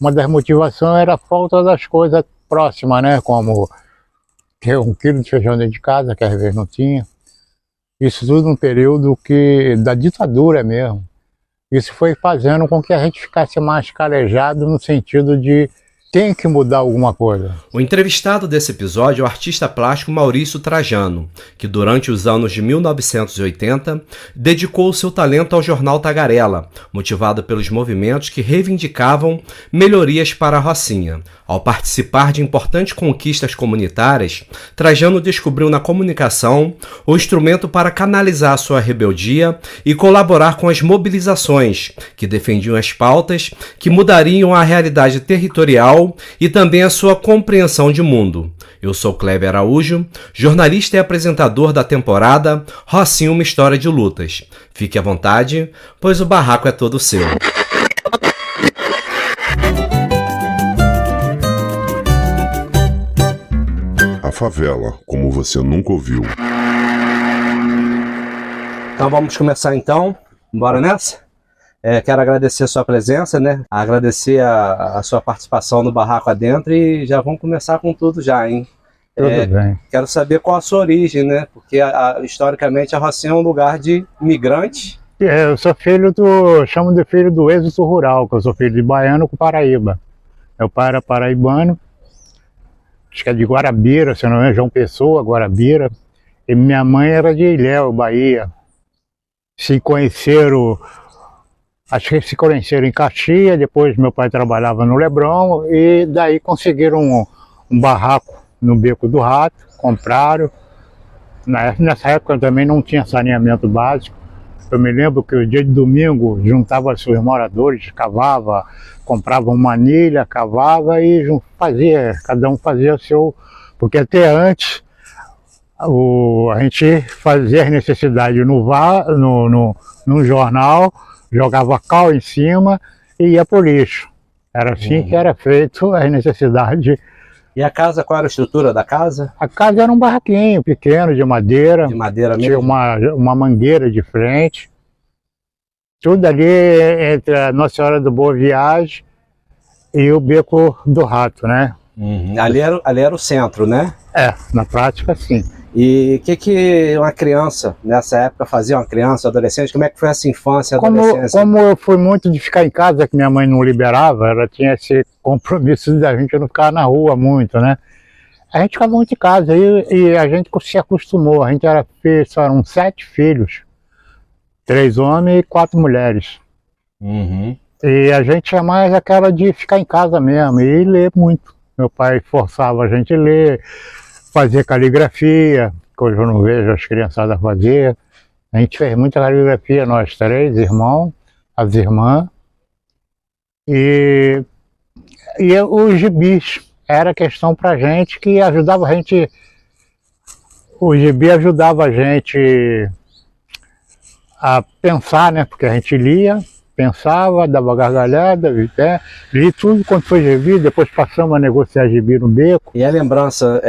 uma das motivações era a falta das coisas próximas, né? Como ter 1 quilo de feijão dentro de casa, que às vezes não tinha. Isso tudo num período da ditadura mesmo. Isso foi fazendo com que a gente ficasse mais calejado no sentido de tem que mudar alguma coisa. O entrevistado desse episódio é o artista plástico Maurício Trajano, que durante os anos de 1980 dedicou seu talento ao jornal Tagarela, motivado pelos movimentos que reivindicavam melhorias para a Rocinha. Ao participar de importantes conquistas comunitárias, Trajano descobriu na comunicação o instrumento para canalizar sua rebeldia e colaborar com as mobilizações que defendiam as pautas que mudariam a realidade territorial e também a sua compreensão de mundo. Eu sou Kleber Araújo, jornalista e apresentador da temporada Rocinha, uma história de lutas. Fique à vontade, pois o barraco é todo seu. A favela, como você nunca ouviu. Então vamos começar então, bora nessa? Quero agradecer a sua presença, né? Agradecer a sua participação no Barraco Adentro e já vamos começar com tudo já, hein? Tudo bem. Quero saber qual a sua origem, né? Porque historicamente a Rocinha é um lugar de imigrante. Eu sou chamo de filho do êxodo rural, que eu sou filho de baiano com Paraíba. Meu pai era paraibano, acho que é de Guarabira, se não é João Pessoa, Guarabira. E minha mãe era de Ilhéu, Bahia. Acho que se conheceram em Caxias, depois meu pai trabalhava no Leblon e daí conseguiram um barraco no Beco do Rato, compraram. Nessa época também não tinha saneamento básico. Eu me lembro que o dia de domingo juntava os moradores, cavava, comprava uma anilha, cavava e cada um fazia o seu. Porque até antes a gente fazia as necessidades no jornal, jogava cal em cima e ia pro lixo. Era assim que era feito as necessidades. E a casa, qual era a estrutura da casa? A casa era um barraquinho pequeno, de madeira. De madeira mesmo? Tinha uma mangueira de frente. Tudo ali entre a Nossa Senhora do Boa Viagem e o Beco do Rato, né? Ali era o centro, né? Na prática sim. E o que uma criança, nessa época, fazia, uma criança, adolescente? Como é que foi essa infância e adolescência? Como eu fui muito de ficar em casa, que minha mãe não liberava, ela tinha esse compromisso da gente não ficar na rua muito, né? A gente ficava muito em casa e a gente se acostumou. A gente eram 7 filhos, 3 homens e 4 mulheres. E a gente é mais aquela de ficar em casa mesmo e ler muito. Meu pai forçava a gente a ler, fazer caligrafia, que hoje eu não vejo as criançadas fazer. A gente fez muita caligrafia, nós 3 irmãos, as irmãs. E os gibis era questão pra gente, que ajudava a gente. O gibi ajudava a gente a pensar, né? Porque a gente lia, pensava, dava gargalhada, li tudo quando foi gibi, depois passamos a negociar gibi no Beco. E a lembrança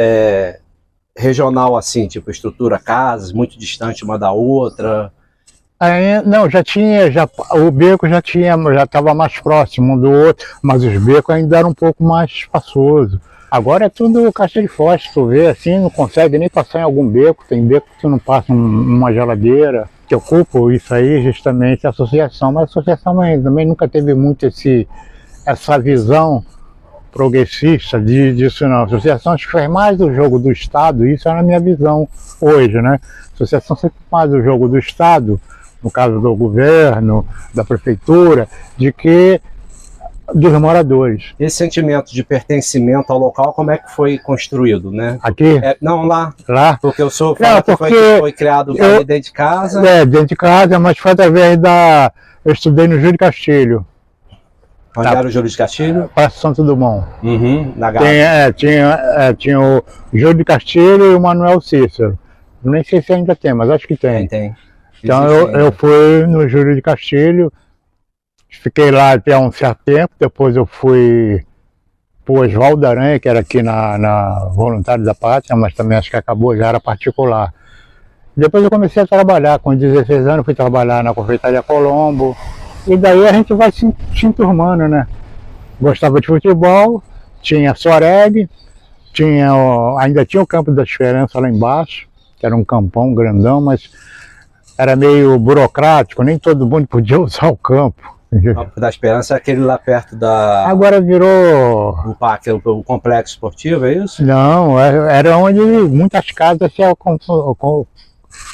regional assim, tipo estrutura, casas, muito distante uma da outra? Não, o Beco já estava mais próximo um do outro, mas os becos ainda eram um pouco mais espaçosos. Agora é tudo caixa de fósforo, tu vê assim, não consegue nem passar em algum beco, tem beco que tu não passa uma geladeira. Que ocupo isso aí justamente a associação, mas a associação também nunca teve muito essa visão progressista disso não. A associação acho que faz mais do jogo do Estado, isso é a minha visão hoje, né? A associação sempre faz o jogo do Estado, no caso do governo, da prefeitura, de que dos moradores. Esse sentimento de pertencimento ao local, como é que foi construído, né? Aqui? Não, lá. Lá? Porque eu sou foi criado dentro de casa. Dentro de casa, mas foi através eu estudei no Júlio de Castilho. Onde era o Júlio de Castilho? Praça Santo Dumont. Na Gávea. Tinha o Júlio de Castilho e o Manuel Cícero. Nem sei se ainda tem, mas acho que tem. Tem. Então eu fui no Júlio de Castilho, fiquei lá até um certo tempo, depois eu fui pro Oswaldo Aranha, que era aqui na Voluntários da Pátria, mas também acho que acabou, já era particular. Depois eu comecei a trabalhar, com 16 anos fui trabalhar na Confeitaria Colombo, e daí a gente vai se enturmando, né? gostava de futebol, tinha Soreg, ainda tinha o Campo da Esperança lá embaixo, que era um campão grandão, mas era meio burocrático, nem todo mundo podia usar o campo. O Campo da Esperança é aquele lá perto da... Agora virou... o parque, o complexo esportivo, é isso? Não, era onde muitas casas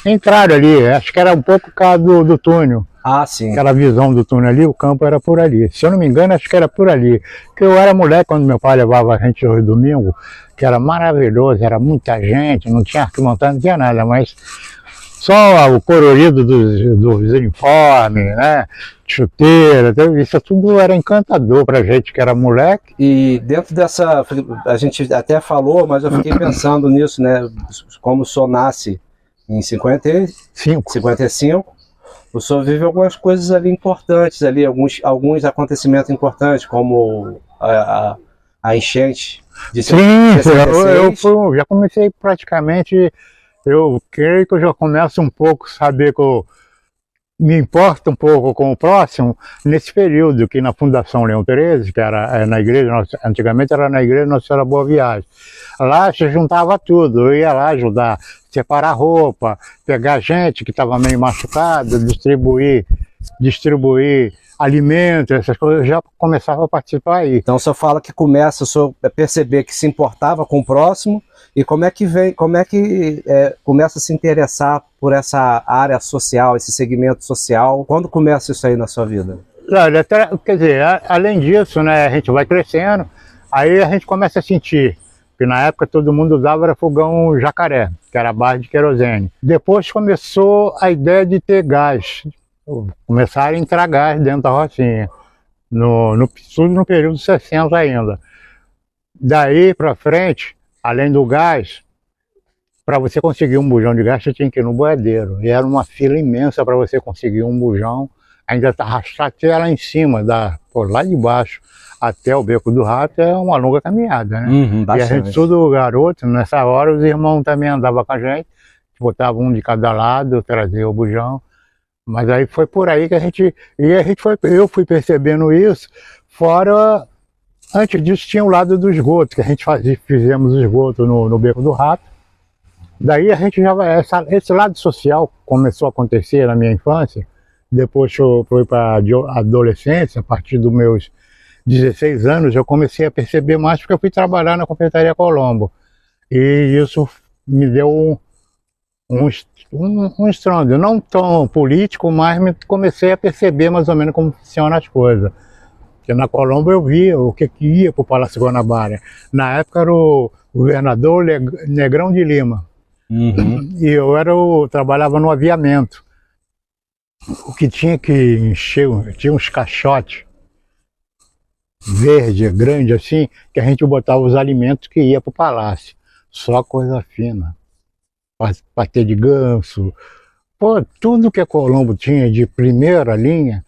entraram ali, acho que era um pouco por causa do túnel. Ah, sim. Aquela visão do túnel ali, o campo era por ali. Se eu não me engano, acho que era por ali. Porque eu era moleque quando meu pai levava a gente hoje domingo, que era maravilhoso, era muita gente, não tinha arquibancada, não tinha nada, mas só o colorido dos uniformes, né? Chuteira, isso tudo era encantador pra gente que era moleque. E dentro dessa, a gente até falou, mas eu fiquei pensando nisso, né? Como o senhor nasce em 55, o senhor vive algumas coisas ali importantes, ali, alguns acontecimentos importantes, como a enchente de 66. Eu já comecei praticamente, eu creio que eu já começo um pouco a saber que eu me importo um pouco com o próximo nesse período que na Fundação Leão 13, que era na igreja, antigamente era na igreja Nossa Senhora Boa Viagem, lá se juntava tudo, eu ia lá ajudar, separar roupa, pegar gente que estava meio machucada, distribuir alimentos, essas coisas, eu já começava a participar aí. Então o senhor fala que começa o senhor a perceber que se importava com o próximo, e como é que começa a se interessar por essa área social, esse segmento social? Quando começa isso aí na sua vida? Olha, quer dizer, além disso, né, a gente vai crescendo, aí a gente começa a sentir, que na época todo mundo usava era fogão jacaré, que era a base de querosene. Depois começou a ideia de ter gás, começaram a entrar gás dentro da rocinha, tudo no período 60 ainda. Daí para frente, além do gás, para você conseguir um bujão de gás, você tinha que ir no boiadeiro. E era uma fila imensa para você conseguir um bujão. Ainda arrastar até lá em cima, por lá de baixo, até o Beco do Rato, é uma longa caminhada, né? E a gente tudo garoto, nessa hora os irmãos também andavam com a gente, botavam um de cada lado, trazia o bujão. Mas aí foi por aí que eu fui percebendo isso, fora... Antes disso tinha o lado do esgoto, que a gente fizemos o esgoto no Beco do Rato. Daí a gente esse lado social começou a acontecer na minha infância. Depois eu fui para a adolescência, a partir dos meus 16 anos, eu comecei a perceber mais porque eu fui trabalhar na Confeitaria Colombo. E isso me deu um estrondo, não tão político, mas comecei a perceber mais ou menos como funcionam as coisas. Porque na Colombo eu via o que ia para o Palácio Guanabara. Na época era o governador Negrão de Lima. Uhum. E eu trabalhava no aviamento. O que tinha que encher, tinha uns caixotes verde, grande assim, que a gente botava os alimentos que ia para o palácio. Só coisa fina. Patê de ganso. Pô, tudo que a Colombo tinha de primeira linha,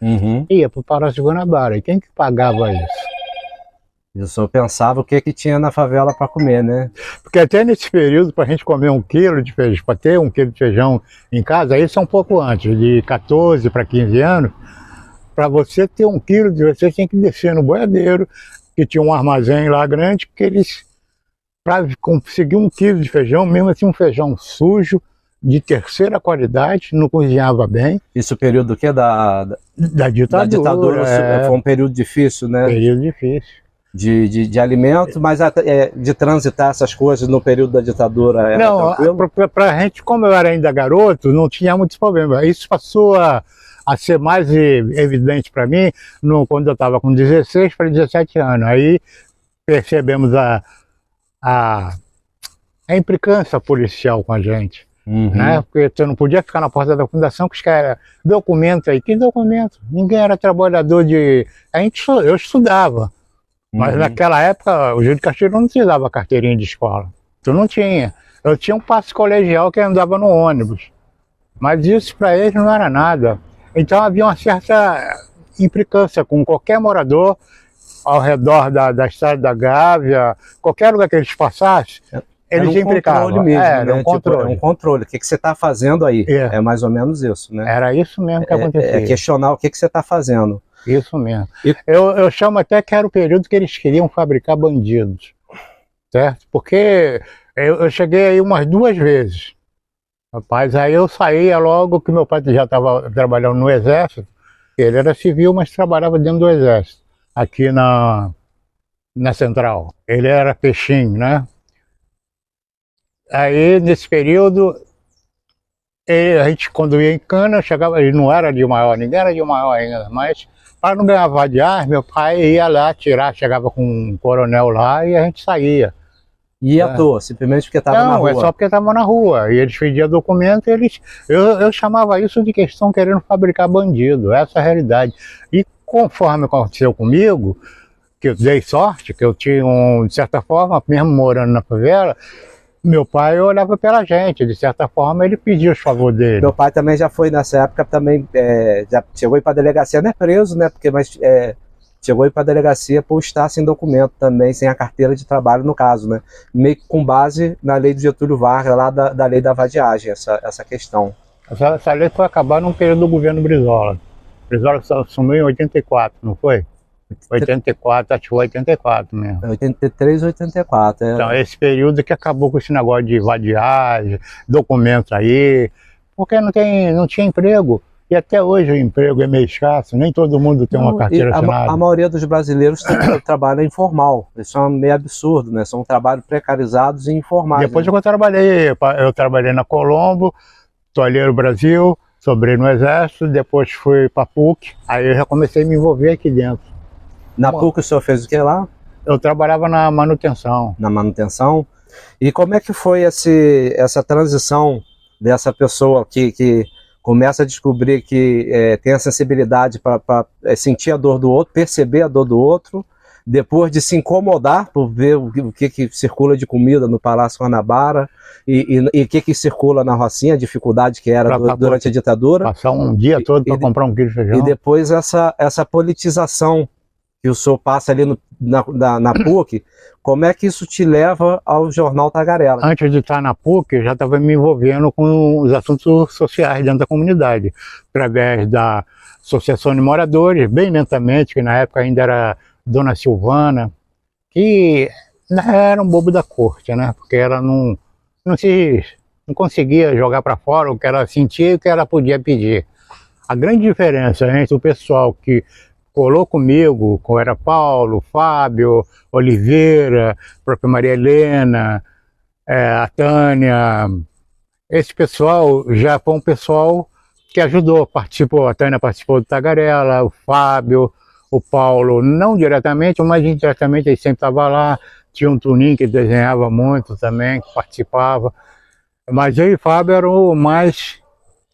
ia para o Palácio Guanabara. E quem que pagava isso? Eu só pensava o que tinha na favela para comer, né? Porque até nesse período, para a gente comer 1 quilo de feijão, para ter 1 quilo de feijão em casa, isso é um pouco antes, de 14 para 15 anos, para você ter 1 quilo, você tem que descer no boiadeiro, que tinha um armazém lá grande, que eles, para conseguir 1 quilo de feijão, mesmo assim um feijão sujo, de terceira qualidade, não cozinhava bem. Isso período do quê? Da ditadura. Da ditadura, foi um período difícil, né? Período difícil. De alimento, mas de transitar essas coisas no período da ditadura era tranquilo? Pra gente, como eu era ainda garoto, não tinha muitos problemas. Isso passou a ser mais evidente para mim quando eu estava com 16 para 17 anos. Aí percebemos a implicância policial com a gente. Né? Porque você não podia ficar na porta da fundação com os caras, documento aí. Que documento? Ninguém era trabalhador de... Eu estudava. Mas naquela época, o Júlio de Castilho não precisava carteirinha de escola. Tu não tinha. Eu tinha um passe colegial que andava no ônibus. Mas isso para eles não era nada. Então havia uma certa implicância com qualquer morador ao redor da Estrada da Gávea, qualquer lugar que eles passassem, eles implicavam. Era um controle. Tipo, um controle. O que você está fazendo aí? É mais ou menos isso, né? Era isso mesmo que acontecia. É questionar o que você está fazendo. Isso mesmo. E- Eu chamo até que era o período que eles queriam fabricar bandidos, certo? Porque eu cheguei aí umas 2 vezes. Rapaz, aí eu saía logo que meu pai já estava trabalhando no Exército. Ele era civil, mas trabalhava dentro do Exército, aqui na Central. Ele era peixinho, né? Aí, nesse período, a gente, quando ia em cana, chegava, ele não era de maior, ninguém era de maior ainda, mas para não ganhar vadiar, meu pai ia lá tirar, chegava com um coronel lá e a gente saía. E à toa, simplesmente porque estava na Não, rua. é só porque estava na rua. E eles pediam documento e eu chamava isso de que eles estão querendo fabricar bandido. Essa é a realidade. E conforme aconteceu comigo, que eu dei sorte, que eu tinha, de certa forma, mesmo morando na favela, meu pai olhava pela gente. De certa forma, ele pedia os favores dele. Meu pai também já foi nessa época, também já chegou a ir para a delegacia, não é preso, né? Mas chegou a ir para a delegacia por estar sem documento também, sem a carteira de trabalho no caso, né? Meio que com base na lei do Getúlio Vargas, lá da lei da vadiagem, essa questão. Essa lei foi acabar num período do governo Brizola. Brizola assumiu em 84, não foi? 84, acho que foi 84 mesmo. 83, 84. Então, esse período que acabou com esse negócio de vadiagem, documentos aí, porque não tinha emprego. E até hoje o emprego é meio escasso, nem todo mundo tem uma carteira assinada. A maioria dos brasileiros trabalha informal. Isso é meio absurdo, né? São trabalhos precarizados e informais. Depois né? eu trabalhei na Colombo, Toalheiro Brasil, sobrei no Exército, depois fui para PUC, aí eu já comecei a me envolver aqui dentro. Na PUC o senhor fez o que lá? Eu trabalhava na manutenção. Na manutenção. E como é que foi essa transição dessa pessoa que começa a descobrir que tem a sensibilidade para sentir a dor do outro, perceber a dor do outro, depois de se incomodar por ver o que circula de comida no Palácio Guanabara e o que circula na Rocinha, a dificuldade que era durante a ditadura. Passar um dia todo para comprar um quilo de feijão. E depois essa politização que o senhor passa ali na PUC, como é que isso te leva ao Jornal Tagarela? Antes de estar na PUC, eu já estava me envolvendo com os assuntos sociais dentro da comunidade, através da Associação de Moradores, bem lentamente, que na época ainda era Dona Silvana, que era um bobo da corte, né? Porque ela não conseguia jogar para fora o que ela sentia e o que ela podia pedir. A grande diferença entre o pessoal que colou comigo, como era Paulo, Fábio, Oliveira, a própria Maria Helena, a Tânia, esse pessoal já foi um pessoal que ajudou, participou, a Tânia participou do Tagarela, o Fábio, o Paulo, não diretamente, mas indiretamente ele sempre estava lá, tinha um Tuninho que desenhava muito também, que participava, mas eu e o Fábio eram o mais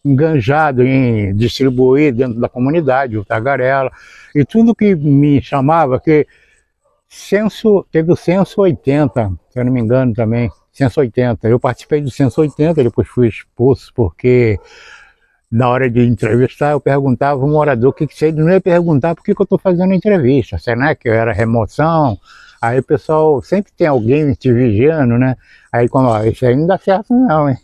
enganjado em distribuir dentro da comunidade, o Tagarela, e tudo que me chamava, que teve o Censo 80, se eu não me engano também, Censo 80, eu participei do Censo 80, depois fui expulso, porque na hora de entrevistar eu perguntava ao morador o que se ele não ia perguntar por que eu estou fazendo entrevista, será que eu era remoção? Aí o pessoal, sempre tem alguém te vigiando, né? Aí quando, isso aí não dá certo não, hein?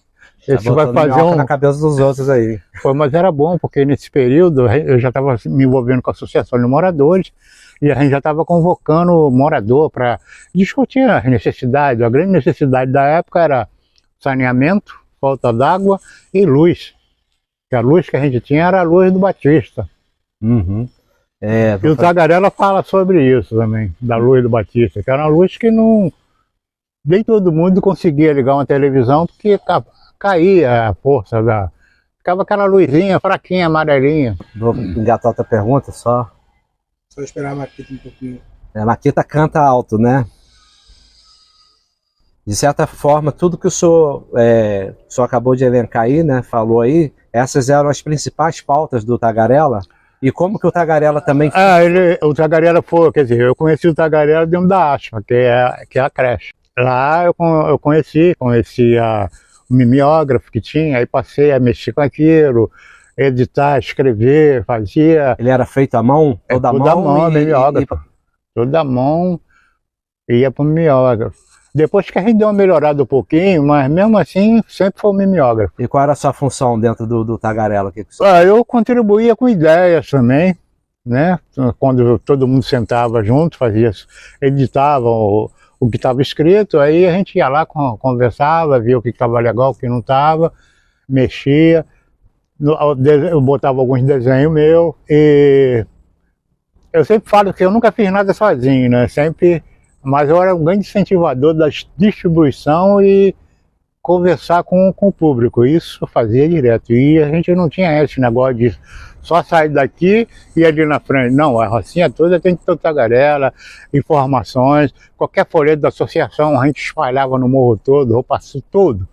Esse vai fazer na cabeça dos outros aí. Mas era bom, porque nesse período eu já estava me envolvendo com a Associação de Moradores e a gente já estava convocando o morador para discutir as necessidades. A grande necessidade da época era saneamento, falta d'água e luz. A luz que a gente tinha era a luz do Batista. Uhum. E o Tagarela fala sobre isso também, da luz do Batista, que era uma luz que nem todo mundo conseguia ligar uma televisão, porque caía a força ficava aquela luzinha fraquinha, amarelinha. Vou engatar outra pergunta só. Só esperar a Maquita um pouquinho. A Maquita canta alto, né? De certa forma, tudo que o senhor acabou de elencar aí, né? Falou aí, essas eram as principais pautas do Tagarela. E como que o Tagarela também... O Tagarela foi, quer dizer, eu conheci o Tagarela dentro da ASPA, que é a creche. Lá eu conheci o mimeógrafo que tinha, aí passei a mexer com aquilo, editar, escrever, fazia... Ele era feito à mão? Toda tudo à mão, mimeógrafo. Tudo à mão, ia para o mimeógrafo. Depois que a gente deu uma melhorada um pouquinho, mas mesmo assim, sempre foi o mimeógrafo. E qual era a sua função dentro do Tagarela? Eu contribuía com ideias também, né? Quando todo mundo sentava junto, editava o que estava escrito, aí a gente ia lá, conversava, via o que estava legal, o que não estava, mexia, eu botava alguns desenhos meus, e eu sempre falo que eu nunca fiz nada sozinho, né? Mas eu era um grande incentivador da distribuição e conversar com o público, isso eu fazia direto, e a gente não tinha esse negócio de só sair daqui e ali na frente, não, a Rocinha toda tem que ter tagarela, informações, qualquer folheto da associação a gente espalhava no morro todo, roupa tudo.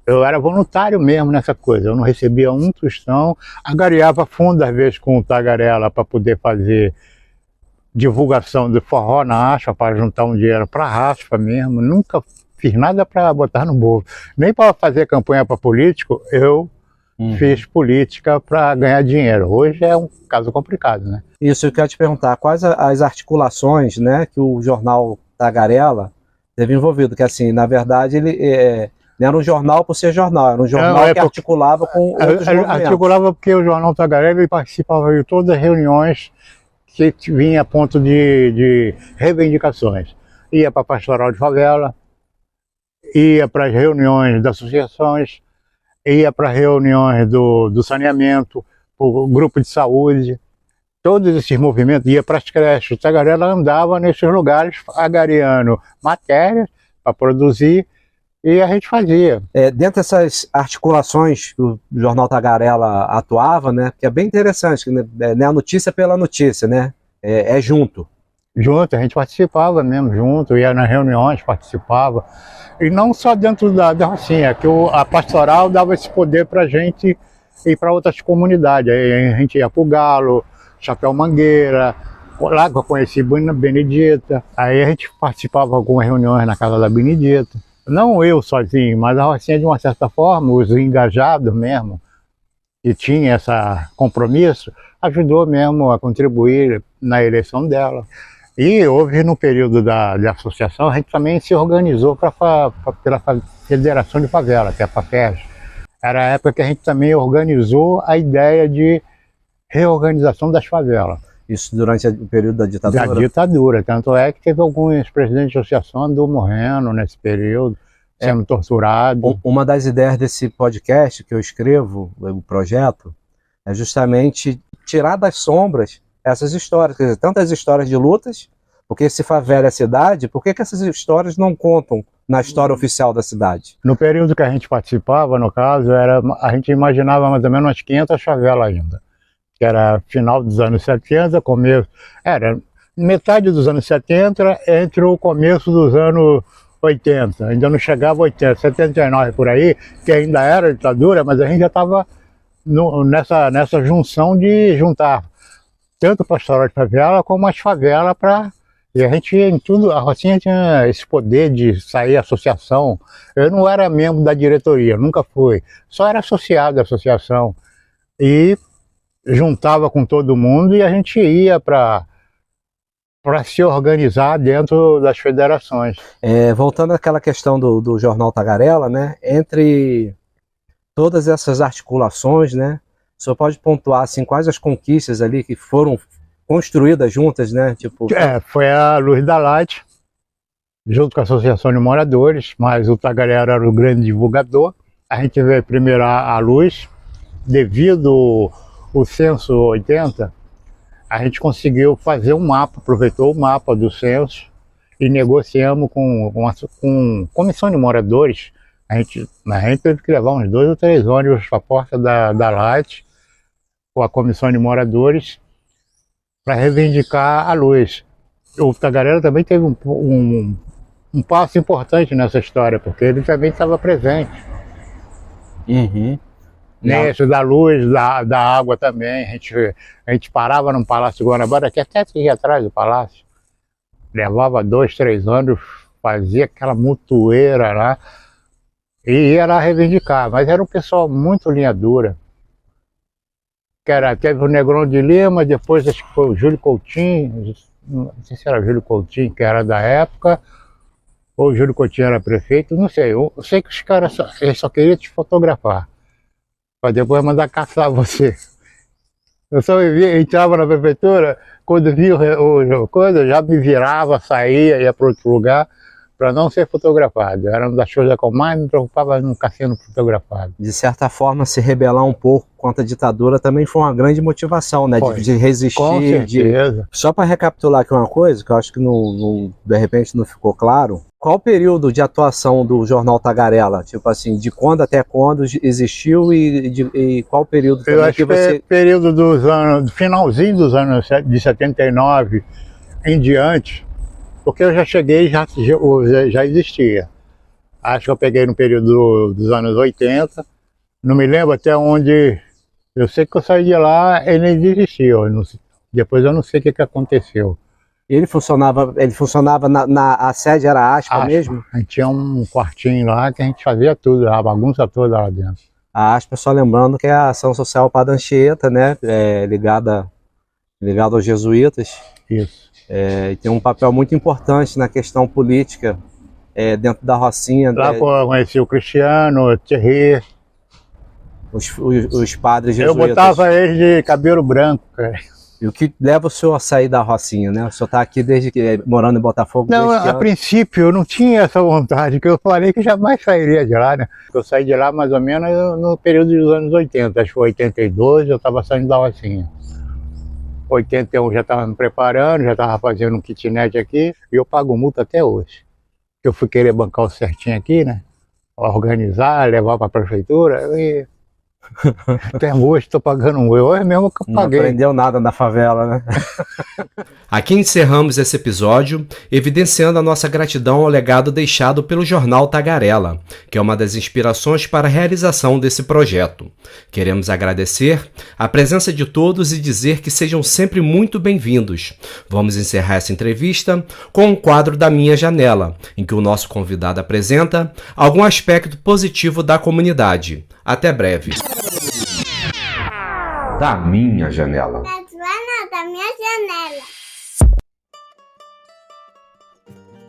Eu era voluntário mesmo nessa coisa, eu não recebia um tostão, agariava fundo às vezes com tagarela para poder fazer divulgação de forró na Aspa, para juntar um dinheiro para a Aspa mesmo, nunca fiz nada para botar no bolso, nem para fazer campanha para político, eu fiz política para ganhar dinheiro. Hoje é um caso complicado, né? Isso, eu quero te perguntar, quais as articulações, né, que o jornal Tagarela teve envolvido? Que assim, na verdade, ele não era um jornal por ser jornal, era um jornal que articulava com outros movimentos. Articulava porque o jornal Tagarela ele participava de todas as reuniões que vinha a ponto de reivindicações. Ia para a Pastoral de Favela, ia para as reuniões das associações, ia para reuniões do saneamento, o grupo de saúde, todos esses movimentos, ia para as creches. O Tagarela andava nesses lugares agariando matérias para produzir e a gente fazia. Dentro dessas articulações que o jornal Tagarela atuava, né, que é bem interessante, né, a notícia pela notícia, né, junto. Junto, a gente participava mesmo, junto, ia nas reuniões, participava. E não só dentro da Rocinha, que a pastoral dava esse poder para a gente ir para outras comunidades. Aí a gente ia para o Galo, Chapéu Mangueira, lá que eu conheci Benedita. Aí a gente participava de algumas reuniões na casa da Benedita. Não eu sozinho, mas a Rocinha, de uma certa forma, os engajados mesmo, que tinha esse compromisso, ajudou mesmo a contribuir na eleição dela. E houve, no período da associação, a gente também se organizou pela Federação de Favela, que é a FAFES. Era a época que a gente também organizou a ideia de reorganização das favelas. Isso durante o período da ditadura? Da ditadura, tanto é que teve alguns presidentes de associação andou morrendo nesse período, sendo torturado. Uma das ideias desse podcast que eu escrevo, o projeto, é justamente tirar das sombras essas histórias, quer dizer, tantas histórias de lutas, porque se favela é cidade, por que essas histórias não contam na história oficial da cidade? No período que a gente participava, no caso, a gente imaginava mais ou menos umas 500 favelas ainda, que era final dos anos 70, era metade dos anos 70 entre o começo dos anos 80, ainda não chegava a 80, 79 por aí, que ainda era ditadura, mas a gente já estava nessa junção de juntar tanto a pastoral de favela como as favelas e a gente em tudo, a Rocinha tinha esse poder de sair associação. Eu não era membro da diretoria, nunca fui, só era associado à associação e juntava com todo mundo e a gente ia para se organizar dentro das federações. Voltando àquela questão do jornal Tagarela, né, entre todas essas articulações, né, o senhor pode pontuar assim, quais as conquistas ali que foram construídas juntas, né? Tipo... foi a Luz da Light, junto com a Associação de Moradores, mas o Tagarela era o grande divulgador. A gente veio primeiro a Luz, devido ao censo 80, a gente conseguiu fazer um mapa, aproveitou o mapa do censo e negociamos com comissão de moradores. A gente teve que levar uns 2 ou 3 ônibus para a porta da Light, com a comissão de moradores, para reivindicar a luz. O Tagarela também teve um passo importante nessa história, porque ele também estava presente. Nesse da luz, da água também. A gente parava no Palácio Guanabara, que até aqui atrás do palácio. Levava 2, 3 anos, fazia aquela mutueira lá, e ia lá reivindicar, mas era um pessoal muito linha dura. Teve o Negrão de Lima, depois acho que foi o Júlio Coutinho, não sei se era o Júlio Coutinho, que era da época, ou o Júlio Coutinho era prefeito, não sei. Eu sei que os caras só queriam te fotografar, para depois mandar caçar você. Eu só entrava na prefeitura, quando via o coisa, já me virava, saía, ia para outro lugar, para não ser fotografado. Era uma das coisas que eu mais me preocupava, nunca sendo fotografado. De certa forma, se rebelar um pouco contra a ditadura também foi uma grande motivação, né? Foi. De resistir. Com certeza. Só para recapitular aqui uma coisa, que eu acho que de repente não ficou claro. Qual o período de atuação do Jornal Tagarela? Tipo assim, de quando até quando existiu e qual o período também Eu acho que você... período dos anos, finalzinho dos anos de 79 em diante, porque eu já cheguei, já existia. Acho que eu peguei no período dos anos 80, não me lembro até onde, eu sei que eu saí de lá, ele ainda existia, depois eu não sei o que aconteceu. Ele funcionava a sede era a Aspa mesmo? A gente tinha um quartinho lá que a gente fazia tudo, a bagunça toda lá dentro. A Aspa, só lembrando que é a Ação Social Padre Anchieta, né? Ligada aos jesuítas. Isso. E tem um papel muito importante na questão política dentro da Rocinha. Lá eu conheci o Cristiano, o Thierry. Os padres jesuítas. Eu botava eles de cabelo branco, cara. E o que leva o senhor a sair da Rocinha, né? O senhor está aqui morando em Botafogo? Não, a princípio eu não tinha essa vontade, que eu falei que jamais sairia de lá, né? Eu saí de lá mais ou menos no período dos anos 80, acho que foi 82, eu estava saindo da Rocinha. 81 já estava me preparando, já estava fazendo um kitnet aqui, e eu pago multa até hoje. Eu fui querer bancar o certinho aqui, né? Organizar, levar para a prefeitura, e até hoje estou pagando eu mesmo que eu paguei. Não aprendeu nada na favela, né? Aqui encerramos esse episódio, evidenciando a nossa gratidão ao legado deixado pelo Jornal Tagarela, que é uma das inspirações para a realização desse projeto. Queremos agradecer a presença de todos e dizer que sejam sempre muito bem-vindos. Vamos encerrar essa entrevista com um quadro da Minha Janela, em que o nosso convidado apresenta algum aspecto positivo da comunidade. Até breve. Da Minha Janela. Da minha janela.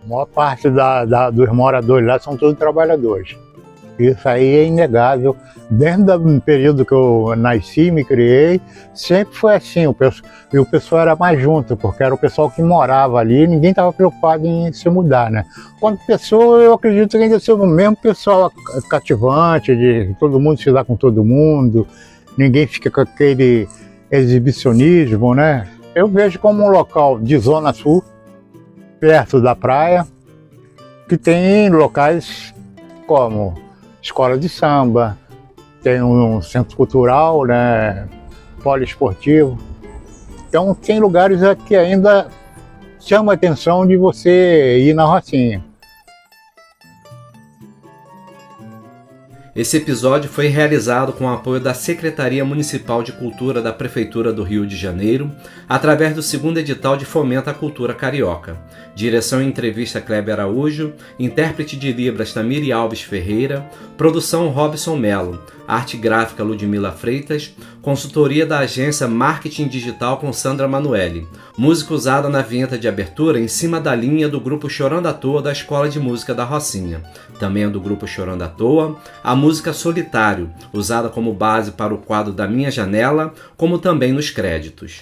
A maior parte dos moradores lá são todos trabalhadores. Isso aí é inegável. Desde o período que eu nasci, me criei, sempre foi assim. E o pessoal era mais junto, porque era o pessoal que morava ali, ninguém estava preocupado em se mudar, né? Quando pessoa, eu acredito que ainda ser o mesmo pessoal cativante, de todo mundo se dar com todo mundo, ninguém fica com aquele exibicionismo, né? Eu vejo como um local de Zona Sul, perto da praia, que tem locais como escola de samba, tem um centro cultural, né, poliesportivo. Então tem lugares que ainda chama a atenção de você ir na Rocinha. Esse episódio foi realizado com o apoio da Secretaria Municipal de Cultura da Prefeitura do Rio de Janeiro, através do 2º edital de Fomento à Cultura Carioca. Direção e entrevista Kleber Araújo, intérprete de Libras Tamiri Alves Ferreira, produção Robson Melo, arte gráfica Ludmila Freitas, consultoria da agência Marketing Digital com Sandra Manoeli, música usada na vinheta de abertura Em Cima da Linha do grupo Chorando à Toa da Escola de Música da Rocinha. Também do grupo Chorando à Toa, a música Solitário, usada como base para o quadro da Minha Janela, como também nos créditos.